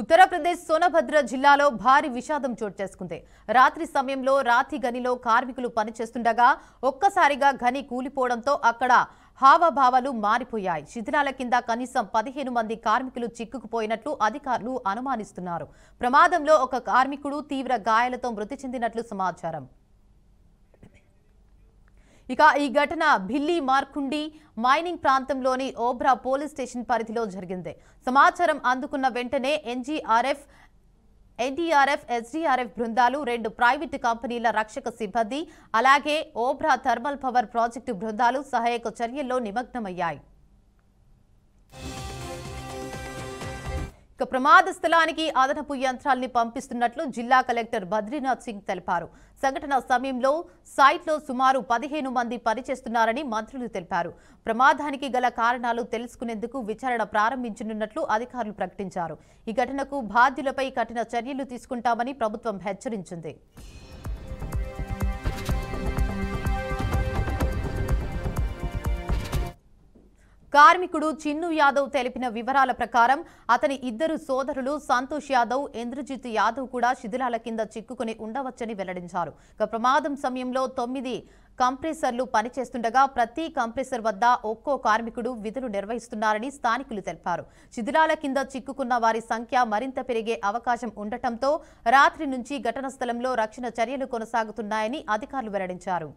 ఉత్తరప్రదేశ్ సోనభద్ర జిల్లాలో భారీ విషాదం చోటు చేసుకుంది. రాత్రి సమయంలో రాతి గనిలో కార్మికులు పనిచేస్తుండగా ఒక్కసారిగా గని కూలిపోవడంతో అక్కడ హావభావాలు మారిపోయాయి. శిథిలాల కింద కనీసం 15 మంది కార్మికులు చిక్కుకుపోయినట్లు అధికారులు అనుమానిస్తున్నారు. ప్రమాదంలో ఒక కార్మికుడు తీవ్ర గాయాలతో మృతి చెందినట్లు సమాచారం. ఇక ఈ ఘటన భిల్లీ మార్కుండి మైనింగ్ ప్రాంతంలోని ఓబ్రా పోలీస్ స్టేషన్ పరిధిలో జరిగింది. సమాచారం అందుకున్న వెంటనే ఎన్డీఆర్ఎఫ్, ఎస్డీఆర్ఎఫ్ బృందాలు, 2 ప్రైవేటు కంపెనీల రక్షక సిబ్బంది, అలాగే ఓబ్రా థర్మల్ పవర్ ప్రాజెక్టు బృందాలు సహాయక చర్యల్లో నిమగ్నమయ్యాయి. ఇక ప్రమాద స్థలానికి అదనపు యంత్రాల్ని పంపిస్తున్నట్లు జిల్లా కలెక్టర్ బద్రీనాథ్ సింగ్ తెలిపారు. సంఘటన సమయంలో సైట్లో సుమారు 15 మంది పనిచేస్తున్నారని మంత్రులు తెలిపారు. ప్రమాదానికి గల కారణాలు తెలుసుకునేందుకు విచారణ ప్రారంభించనున్నట్లు అధికారులు ప్రకటించారు. ఈ ఘటనకు బాధ్యులపై కఠిన చర్యలు తీసుకుంటామని ప్రభుత్వం హెచ్చరించింది. కార్మికుడు చిన్ను యాదవ్ తెలిపిన వివరాల ప్రకారం అతని 2 సోదరులు సంతోష్ యాదవ్, ఇంద్రజిత్ యాదవ్ కూడా శిథిలాల కింద చిక్కుకుని ఉండవచ్చని వెల్లడించారు. ప్రమాదం సమయంలో 9 కంప్రెసర్లు పనిచేస్తుండగా ప్రతి కంప్రెసర్ వద్ద ఒక్కో కార్మికుడు విధులు నిర్వహిస్తున్నారని స్థానికులు తెలిపారు. శిథిలాల కింద చిక్కుకున్న వారి సంఖ్య మరింత పెరిగే అవకాశం ఉండటంతో రాత్రి నుంచి ఘటనా స్థలంలో రక్షణ చర్యలు కొనసాగుతున్నాయని అధికారులు వెల్లడించారు.